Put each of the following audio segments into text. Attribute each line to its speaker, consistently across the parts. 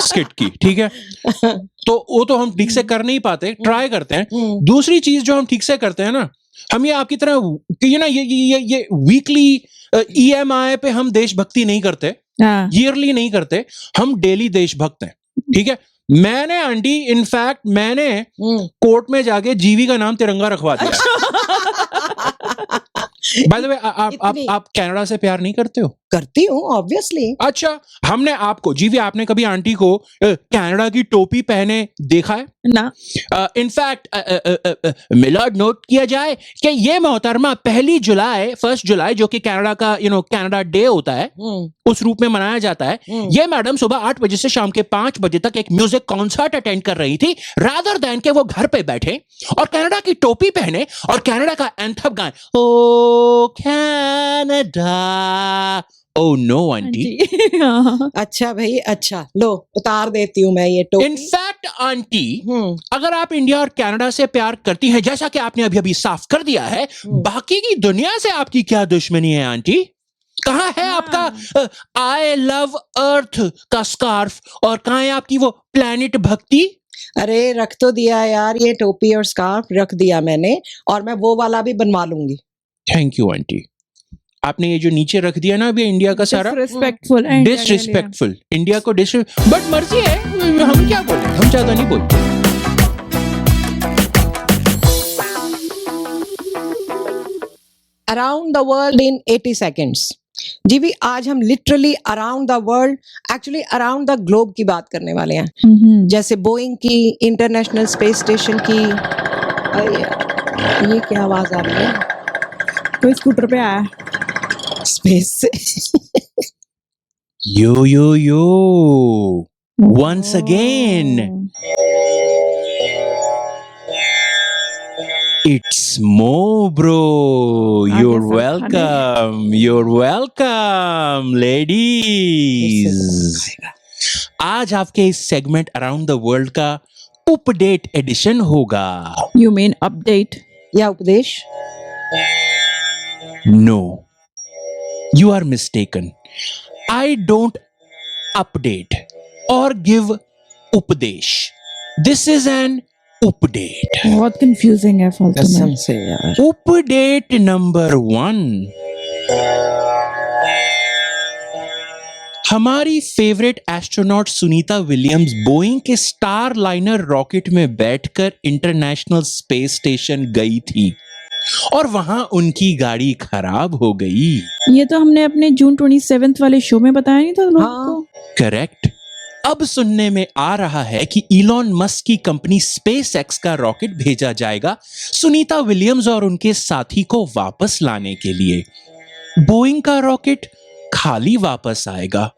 Speaker 1: Skit की, ठीक है? तो वो तो हम ठीक से कर नहीं पाते, ट्राई करते हैं। दूसरी चीज जो हम ठीक से करते हैं ना, हम ये आपकी तरह कि ये ना ये वीकली EMI पे हम देशभक्ति नहीं करते,
Speaker 2: हाँ।
Speaker 1: ईयरली नहीं करते, हम डेली देशभक्त हैं, ठीक है? मैंने आंटी इनफैक्ट मैंने कोर्ट में जाके जीवी का नाम तिरंगा रखवा दिया। बाय द वे आप कनाडा से प्यार नहीं करते हो?
Speaker 3: करती हूँ ऑब्वियसली।
Speaker 1: अच्छा, हमने आपको जीवी आपने कभी आंटी को कनाडा की टोपी पहने देखा है?
Speaker 2: ना।
Speaker 1: इनफैक्ट मिलर्ड नोट किया जाए कि ये मोहतरमा 1 जुलाई जो कि कनाडा का कनाडा डे होता है, उस रूप में मनाया जाता है। ये मैडम सुबह 8 बजे से शाम के 5 बजे तक एक म्यूजिक कॉन्सर्ट अटेंड कर रही थी, रादर देन के वो घर पे बैठे और कनाडा की टोपी पहने और कनाडा का एंथम गाएं, O Canada. Oh no aunty.
Speaker 2: हाँ।
Speaker 3: अच्छा भाई, अच्छा लो उतार देती हूँ मैं ये टोपी।
Speaker 1: इनफैक्ट आंटी, अगर आप इंडिया और कनाडा से प्यार करती हैं, जैसा कि आपने अभी साफ कर दिया है, बाकी की दुनिया से आपकी क्या दुश्मनी है आंटी? कहाँ है आपका आई लव अर्थ का स्कार्फ और कहाँ है आपकी वो प्लैनेट भक्ति?
Speaker 3: अरे रख तो दिया यार, ये टोपी और स्कार्फ रख दिया मैंने, और मैं वो वाला भी बनवा लूंगी।
Speaker 1: Thank you aunty. आपने ये जो नीचे रख दिया ना अभी इंडिया का सारा, डिसरिस्पेक्टफुल, इंडिया को बट मर्जी है, हम क्या बोले, हम ज्यादा नहीं बोलते।
Speaker 3: Around the world in 80 seconds. जी भी आज हम literally around the world, actually around the globe की बात करने वाले हैं। जैसे बोइंग की, इंटरनेशनल स्पेस स्टेशन की। ये क्या आवाज आ रही है?
Speaker 2: कोई स्कूटर पे आया
Speaker 3: स्पेस से।
Speaker 1: यो once again it's Mo bro, you're welcome ladies। आज आपके इस सेगमेंट अराउंड द वर्ल्ड का अपडेट एडिशन होगा।
Speaker 2: यू मीन अपडेट
Speaker 3: या उपदेश?
Speaker 1: No, you are mistaken. I don't update or give उपदेश. This is an update.
Speaker 2: बहुत कंफ्यूजिंग है फालतू
Speaker 3: कसम
Speaker 2: में।
Speaker 3: से यार।
Speaker 1: Update number 1. हमारी favourite astronaut Sunita Williams Boeing के स्टार लाइनर रॉकेट में बैठकर इंटरनेशनल स्पेस स्टेशन गई थी और वहां उनकी गाड़ी खराब हो गई।
Speaker 2: ये तो हमने अपने जून 27 वाले शो में बताया नहीं था लोगों
Speaker 3: हाँ।
Speaker 2: को।
Speaker 1: करेक्ट। अब सुनने में आ रहा है कि इलॉन मस्क की कंपनी स्पेसएक्स का रॉकेट भेजा जाएगा सुनीता विलियम्स और उनके साथी को वापस लाने के लिए। बोइंग का रॉकेट खाली वापस आएगा।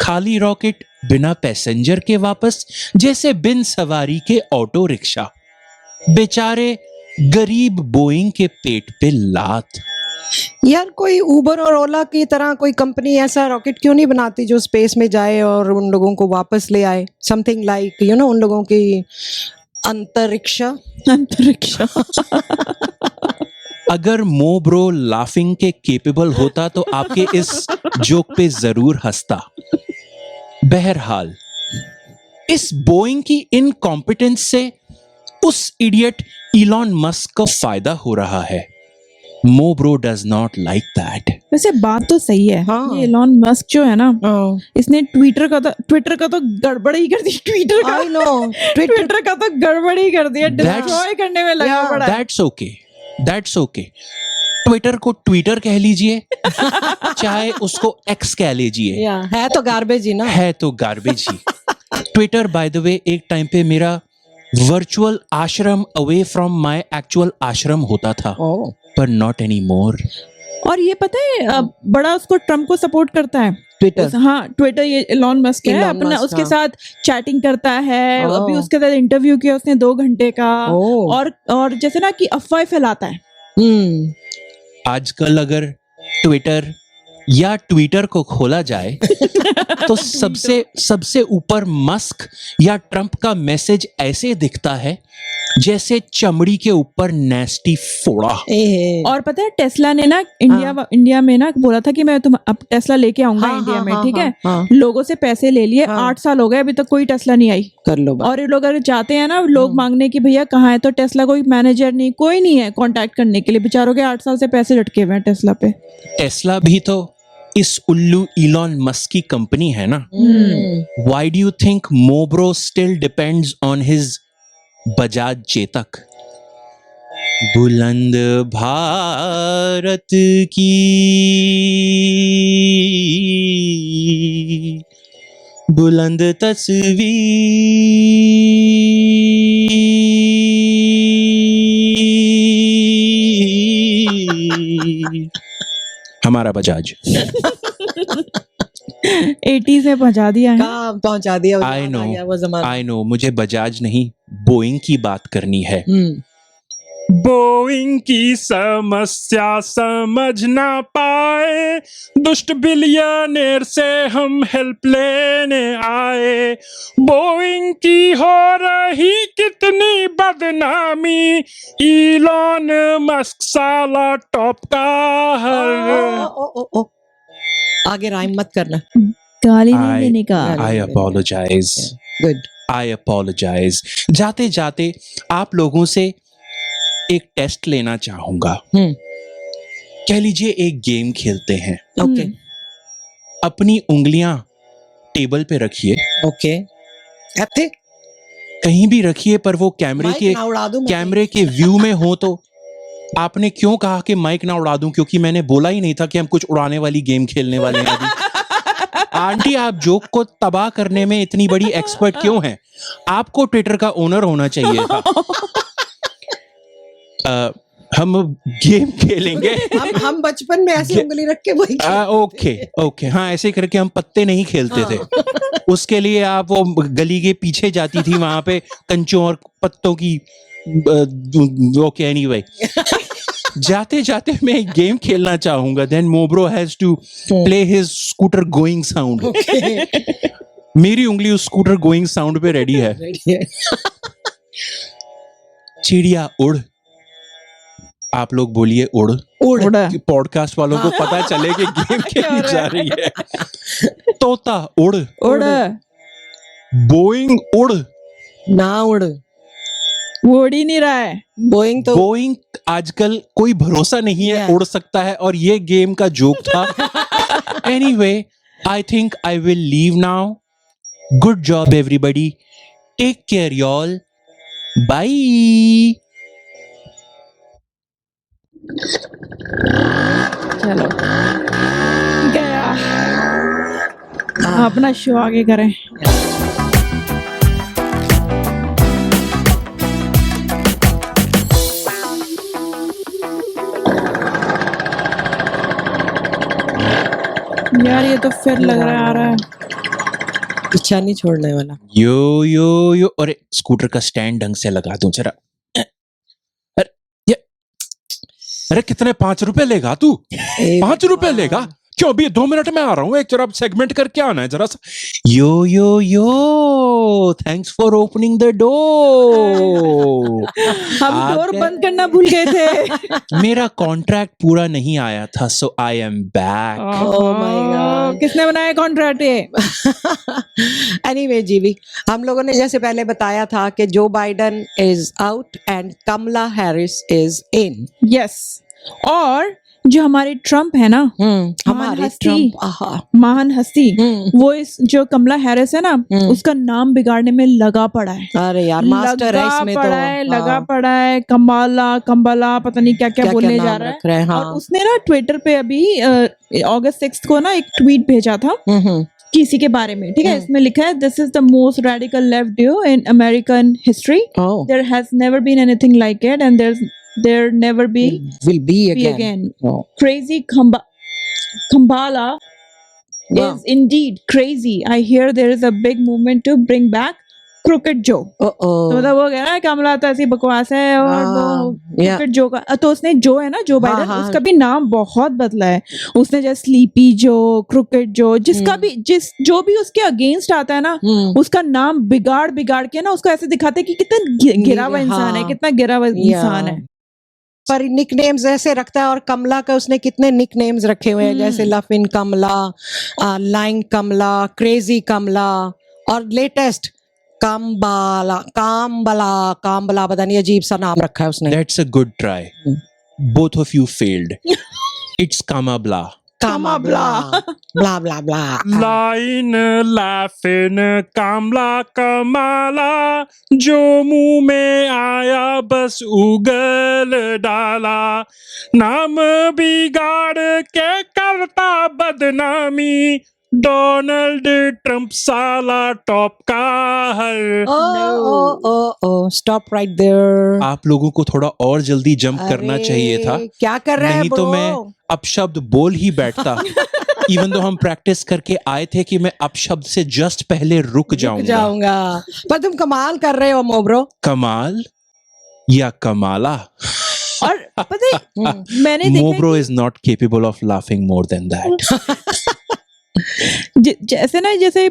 Speaker 1: खाली रॉकेट बिना पैसेंजर के वापस, जैसे बिन सवारी के ऑटो रिक्शा। बेचारे गरीब बोइंग के पेट पे लात।
Speaker 3: यार कोई उबर और ओला की तरह कोई कंपनी ऐसा रॉकेट क्यों नहीं बनाती जो स्पेस में जाए और उन लोगों को वापस ले आए? समथिंग लाइक उन लोगों की अंतरिक्षा।
Speaker 1: अगर मो ब्रो लाफिंग के केपेबल होता तो आपके इस जोक पे जरूर हंसता। बहरहाल, इस बोइंग की इनकॉम्पिटेंस से उस इडियट इलॉन मस्क को फायदा हो रहा है। मो bro does not like that.
Speaker 2: वैसे बात तो सही है।
Speaker 3: हाँ।
Speaker 2: ये इलॉन मस्क जो है ना, इसने ट्विटर का तो गड़बड़ ही कर दी। ट्विटर का तो गड़बड़ ही कर दिया, डिस्ट्रॉय करने में लगा पड़ा है।
Speaker 1: That's okay. ट्विटर को ट्विटर कह लीजिए, चाहे उसको एक्स कह लीजिए,
Speaker 3: है तो गार्बेज ही ना।
Speaker 1: है तो garbage he. Twitter by the way एक टाइम पे मेरा वर्चुअल आश्रम अवे फ्रॉम माय एक्चुअल आश्रम होता था, पर नॉट एनी मोर।
Speaker 2: और ये पता है बड़ा उसको ट्रम्प को सपोर्ट करता है
Speaker 3: ट्विटर।
Speaker 2: हाँ, ट्विटर ये इलॉन मस्क है अपना, उसके साथ चैटिंग करता है। अभी उसके साथ इंटरव्यू किया उसने 2 घंटे का। और जैसे ना कि अफवाह फैलाता है।
Speaker 1: आजकल अगर ट्विटर या ट्विटर को खोला जाए तो सबसे ऊपर मस्क या ट्रंप का मैसेज ऐसे दिखता है जैसे चमड़ी के ऊपर नेस्टी फोड़ा।
Speaker 2: और पता है टेस्ला ने ना इंडिया में ना बोला था कि मैं अब टेस्ला लेके आऊंगा इंडिया में, ठीक है। लोगों से पैसे ले लिए, 8 साल हो गए अभी तक कोई टेस्ला नहीं आई।
Speaker 3: कर लो
Speaker 2: और ये लोग अगर जाते हैं ना लोग मांगने की भैया कहाँ है, तो टेस्ला कोई मैनेजर नहीं, कोई नहीं है कांटेक्ट करने के लिए। बेचारों के 8 साल से पैसे लटके हुए हैं टेस्ला पे।
Speaker 1: टेस्ला भी तो इस उल्लू इलॉन मस्क की कंपनी है ना। Why do you think Mobro still depends on his Bajaj Chetak? बुलंद भारत की बुलंद तस्वीर हमारा बजाज।
Speaker 2: 80 से पहुंचा दिया है।
Speaker 3: कहाँ पहुंचा दिया,
Speaker 1: आई नो,
Speaker 3: आ गया वो ज़माना।
Speaker 1: आई नो, मुझे बजाज नहीं बोइंग की बात करनी है। बोइंग की समस्या समझ ना पाए, दुष्ट बिलियनेर से हम हेल्प लेने आए। बोइंग की हो रही कितनी बदनामी, इलॉन मस्क साला टॉप का हर।
Speaker 3: आगे राइम मत करना।
Speaker 2: गाली नहीं देने का।
Speaker 1: आई अपोलोजाइज,
Speaker 3: गुड।
Speaker 1: आई अपोलोजाइज। जाते जाते आप लोगों से एक टेस्ट लेना चाहूंगा। कह लीजिए एक गेम खेलते हैं।
Speaker 3: ओके
Speaker 1: अपनी उंगलियां टेबल पे रखिए,
Speaker 3: ओके। ऐसे
Speaker 1: कहीं भी रखिए, पर वो कैमरे के व्यू में हो। तो आपने क्यों कहा कि माइक ना उड़ा दूं? क्योंकि मैंने बोला ही नहीं था कि हम कुछ उड़ाने वाली गेम खेलने वाले हैं अभी। आंटी, आप जोक को तबाह करने में इतनी बड़ी एक्सपर्ट क्यों हैं? आपको ट्विटर का ओनर होना चाहिए था। हम गेम खेलेंगे।
Speaker 3: हम बचपन में ऐसी उंगली रख के वही
Speaker 1: ओके, हाँ, ऐसे करके हम पत्ते नहीं खेलते थे। उसके लिए आप वो गली के पीछे जाती थी, वहां पे कंचों और पत्तों की। ओके, एनीवे, जाते जाते मैं एक गेम खेलना चाहूंगा। Then Mobro has to play his scooter going sound. मेरी उंगली उस स्कूटर गोइंग साउंड पे रेडी है। चिड़िया उड़। आप लोग बोलिए उड़। पॉडकास्ट वालों को पता चले कि गेम खेली जा रही है। तोता उड़। बोइंग उड़।
Speaker 3: ना उड़,
Speaker 2: वो उड़ ही नहीं रहा है।
Speaker 3: बोइंग
Speaker 1: आजकल कोई भरोसा नहीं है, उड़ सकता है। और ये गेम का जोक था। Anyway, I think I will leave now. Good job everybody, take care y'all, bye.
Speaker 2: चलो गया, अपना शो आगे करें। यार ये तो फिर लग रहा है आ रहा है,
Speaker 3: पीछा नहीं छोड़ने वाला।
Speaker 1: यो यो यो। अरे स्कूटर का स्टैंड ढंग से लगा दूं जरा। अरे कितने 5 रुपए लेगा तू? 5 रुपए लेगा? क्यों? अभी 2 मिनट में आ रहा हूँ। एक जरा सेगमेंट करके आना है जरा सा। Yo yo yo, thanks for opening the door.
Speaker 2: हम डोर बंद करना भूल गए थे।
Speaker 1: मेरा कॉन्ट्रैक्ट पूरा नहीं आया था, so I am back.
Speaker 3: Oh my god,
Speaker 2: किसने बनाया कॉन्ट्रैक्ट ये?
Speaker 3: एनीवे जीवी, हम लोगों ने जैसे पहले बताया था कि Joe Biden is out and Kamala Harris is in.
Speaker 2: Yes, और जो हमारे ट्रम्प है ना,
Speaker 3: हमारे ट्रम्प,
Speaker 2: महान हस्ती, वो इस जो कमला हैरिस है ना, उसका नाम बिगाड़ने में लगा पड़ा है।
Speaker 3: अरे यार, मास्टर है इसमें तो।
Speaker 2: लगा पड़ा है। कंबाला पता नहीं क्या क्या बोलने जा रहा है। और उसने ना ट्विटर पे अभी अगस्त 6 को ना एक ट्वीट भेजा था किसी के बारे में, ठीक है। इसमें लिखा है, this is the most radical left duo in American history, there has never been anything like it and there never will be again. Crazy Kambala is indeed crazy. I hear there is a big movement to bring back cricket जो,
Speaker 3: ओ
Speaker 2: तो मतलब वो कह रहा है कमला तो ऐसी बकवास है और वो
Speaker 3: या
Speaker 2: क्रिकेट जो का, तो उसने जो है ना जो
Speaker 3: हाँ,
Speaker 2: बाइडन,
Speaker 3: हाँ।
Speaker 2: उसका भी नाम बहुत बदला है उसने, जैसे स्लीपी जो, क्रिकेट जो, जिसका भी जो भी उसके अगेंस्ट आता है ना उसका नाम बिगाड़ के ना उसको ऐसे दिखाते हैं कि कितना गिरा हुआ इंसान है,
Speaker 3: हाँ।
Speaker 2: कितना गिरा हुआ इंसान है।
Speaker 3: पर निक नेम्स ऐसे रखता है, और कमला का उसने कितने निक नेम्स रखे हुए हैं, जैसे लफिन कमला, लाइंग कमला, क्रेजी कमला, और लेटेस्ट कामबला पता नहीं अजीब सा नाम रखा है उसने।
Speaker 1: That's a good try. Both of you failed. It's Kamabla.
Speaker 3: कामाब्ला ब्ला ब्ला ब्ला।
Speaker 1: लाइन लाफिन कामला कमाला, जो मुंह में आया बस उगल डाला, नाम बिगाड़ के करता बदनामी, डोनाल्ड ट्रंप साला टॉप का हर।
Speaker 3: ओ स्टॉप राइट देयर।
Speaker 1: आप लोगों को थोड़ा और जल्दी जंप करना चाहिए था,
Speaker 3: क्या कर रहे हैं
Speaker 1: नहीं तो मैं अपशब्द बोल ही बैठता। इवन तो हम प्रैक्टिस करके आए थे कि मैं अपशब्द से जस्ट पहले रुक जाऊंगा।
Speaker 3: पर तुम कमाल कर रहे हो मोब्रो।
Speaker 1: कमाल या कमाला,
Speaker 2: और पता है मैंने देखा
Speaker 1: Mobro is not capable of laughing more than that.
Speaker 2: जैसे ना, जैसे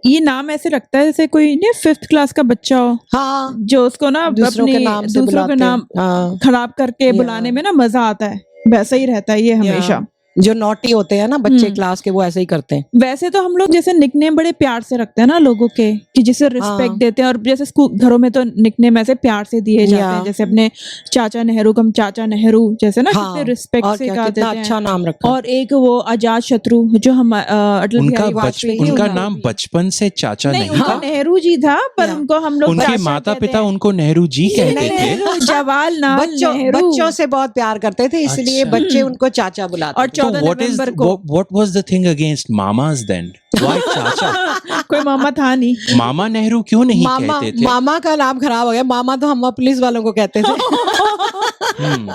Speaker 2: ये नाम ऐसे रखता है जैसे कोई नहीं 5th क्लास का बच्चा हो,
Speaker 3: हाँ,
Speaker 2: जो उसको ना
Speaker 3: दूसरों के
Speaker 2: अपने
Speaker 3: नाम से
Speaker 2: दूसरों के
Speaker 3: बुलाते
Speaker 2: नाम
Speaker 3: हैं। हाँ।
Speaker 2: खराब करके बुलाने में ना मजा आता है, वैसा ही रहता है ये हमेशा।
Speaker 3: जो नॉटी होते हैं ना बच्चे क्लास के, वो ऐसे ही करते हैं।
Speaker 2: वैसे तो हम लोग जैसे निकनेम बड़े प्यार से रखते हैं ना लोगों के, कि जिसे रिस्पेक्ट
Speaker 3: हाँ।
Speaker 2: देते हैं, और जैसे स्कूल घरों में तो निकनेम ऐसे प्यार से दिए जाते हैं,
Speaker 3: या।
Speaker 2: जैसे अपने चाचा नेहरू को हम चाचा नेहरू जैसे ना,
Speaker 3: हाँ,
Speaker 2: कितने रिस्पेक्ट
Speaker 3: और
Speaker 2: से
Speaker 3: क्या,
Speaker 2: कहा
Speaker 3: कितना
Speaker 2: देते हैं।
Speaker 3: अच्छा नाम रखा।
Speaker 2: और एक वो अजात शत्रु जो हम अटल
Speaker 1: उनका
Speaker 2: बिहारी वाजपेयी थे,
Speaker 1: उनका
Speaker 2: उनका
Speaker 1: नाम
Speaker 2: भी।
Speaker 1: बचपन से चाचा
Speaker 2: नहीं,
Speaker 1: नहीं
Speaker 2: उनका
Speaker 1: था।
Speaker 2: नेहरू जी था, पर
Speaker 3: या।
Speaker 2: उनको हम लोग
Speaker 1: उनके
Speaker 2: चाचा
Speaker 1: माता
Speaker 2: कहते
Speaker 1: पिता
Speaker 2: हैं।
Speaker 1: उनको नेहरू जी कहते थे।
Speaker 2: नेहरू, जवाहरलाल नेहरू।
Speaker 3: बच्चों से बहुत प्यार करते थे, इसलिए
Speaker 1: अच्छा।
Speaker 3: बच्चे उनको चाचा बुलाते
Speaker 2: और
Speaker 3: थे।
Speaker 1: So
Speaker 2: 14
Speaker 1: what is
Speaker 2: नवंबर को
Speaker 1: what was the thing against mamas then? Why चाचा?
Speaker 2: कोई मामा था नहीं।
Speaker 1: मामा नेहरू क्यों नहीं कहते थे?
Speaker 3: मामा का नाम खराब हो गया, मामा तो हम पुलिस वालों को कहते थे।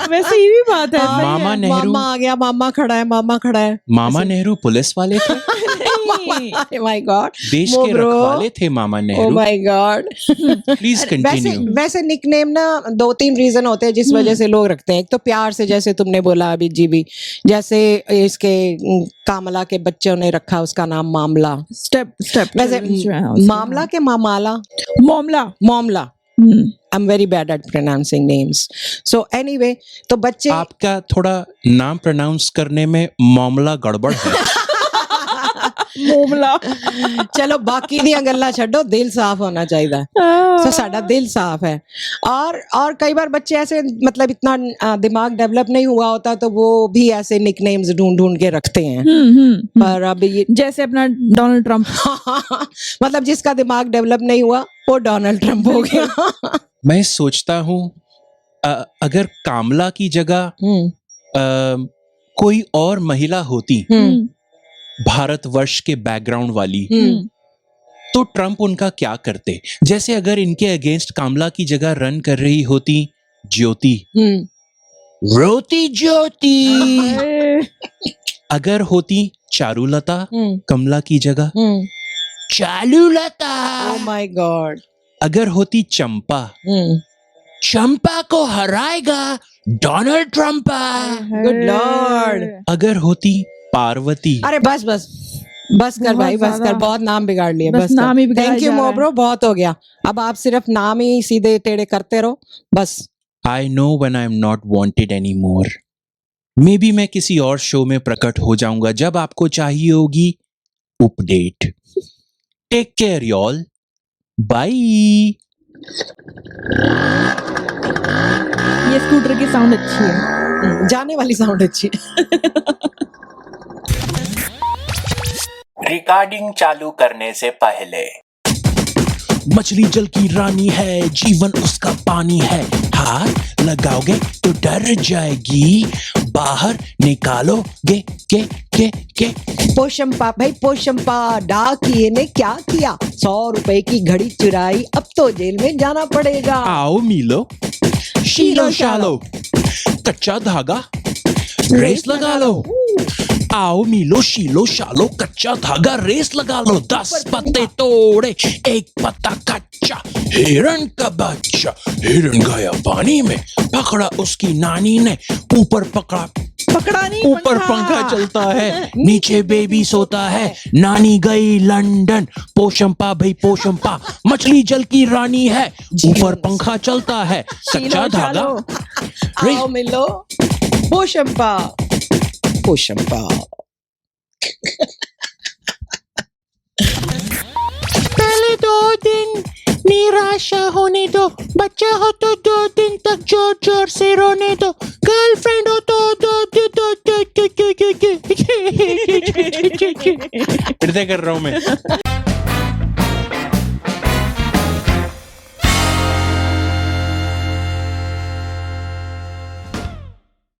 Speaker 2: वैसे ये भी बात है, सही
Speaker 1: मामा
Speaker 2: है।
Speaker 1: नेहरू,
Speaker 3: मामा आ गया, मामा खड़ा है, मामा खड़ा है।
Speaker 1: मामा नेहरू पुलिस वाले थे,
Speaker 2: नहीं।
Speaker 3: माय गॉड,
Speaker 1: देश के रखवाले थे मामा
Speaker 3: ओ
Speaker 1: नेहरू।
Speaker 3: My god.
Speaker 1: प्लीज
Speaker 3: वैसे
Speaker 1: कंटिन्यू।
Speaker 3: वैसे निकनेम ना 2-3 रीजन होते हैं जिस वजह से लोग रखते हैं। एक तो प्यार से, जैसे तुमने बोला अभी जी भी, जैसे इसके कामला के बच्चों ने रखा उसका नाम मामला।
Speaker 2: स्टेप
Speaker 3: वैसे मामला के मामाला,
Speaker 2: मामला।
Speaker 3: मामला। I am very bad at pronouncing names. So anyway, तो बच्चे
Speaker 1: आपका थोड़ा नाम प्रोनाउंस करने में मामला गड़बड़ है।
Speaker 2: मामला।
Speaker 3: चलो बाकी दी गल्ला छड्डो, दिल साफ होना चाहिए। तो साडा दिल साफ है। और कई बार बच्चे ऐसे, मतलब इतना दिमाग डेवलप नहीं हुआ होता, तो वो भी ऐसे निकनेम्स ढूंढ के रखते हैं। पर अब ये
Speaker 2: जैसे अपना डोनाल्ड ट्रंप।
Speaker 3: मतलब जिसका दिमाग डेवलप नहीं हुआ वो डोनाल्ड ट्रंप हो गया।
Speaker 1: मैं सोचता हूँ अगर कामला की जगह कोई और महिला होती, भारतवर्ष के बैकग्राउंड वाली, तो ट्रंप उनका क्या करते? जैसे अगर इनके अगेंस्ट कामला की जगह रन कर रही होती ज्योति, रोती ज्योति। अगर होती चारुलता कमला की जगह, चालूलता।
Speaker 3: ओह माय गॉड।
Speaker 1: अगर होती चंपा, चंपा को हराएगा डोनाल्ड ट्रंप।
Speaker 3: Good Lord.
Speaker 1: अगर होती पार्वती,
Speaker 3: अरे बस कर भाई, बस कर, बहुत नाम बिगाड़ लिए,
Speaker 2: बस नाम ही बिगाड़ा
Speaker 3: थैंक यू
Speaker 2: जा रहा है।
Speaker 3: मोब्रो, बहुत हो गया। अब आप सिर्फ नाम ही सीधे टेढ़े करते रहो बस।
Speaker 1: I know when I am not wanted anymore. May be मैं किसी और शो में प्रकट हो जाऊंगा जब आपको चाहिए होगी update. Take care y'all. Bye.
Speaker 2: ये स्कूटर की साउंड अच्छी है।
Speaker 3: जाने वाली साउंड अच्छी।
Speaker 4: रिकॉर्डिंग चालू करने से पहले
Speaker 1: मछली जल की रानी है, जीवन उसका पानी है, हाथ लगाओगे तो डर जाएगी, बाहर निकालोगे के।
Speaker 3: पोशंपा भाई पोशंपा, डाकिए ने क्या किया? 100 रुपए की घड़ी चुराई, अब तो जेल में जाना पड़ेगा।
Speaker 1: आओ मिलो, शीलो शालो, कच्चा धागा रेस लगा लो। आओ मिलो शीलो शालो, कच्चा धागा रेस लगा लो। 10 पत्ते तोड़े, एक पत्ता कट बच्चा, हिरन का बच्चा। हिरन गया पानी में, पकड़ा उसकी नानी ने, ऊपर पकड़ा,
Speaker 2: पकड़ा नहीं,
Speaker 1: ऊपर पंखा चलता है, नीचे बेबी सोता है। नानी गई लंदन, पोशंपा भाई पोशंपा, मछली जल की रानी है, ऊपर पंखा चलता है, कच्चा धागा।
Speaker 3: आओ मिलो, पोशंपा पोशंपा।
Speaker 5: पहले 2 दिन निराशा होने दो, बच्चा हो तो 2 दिन तक जोर जोर से रोने दो, गर्लफ्रेंड हो तो
Speaker 1: फिर से कर रहा हूं मैं।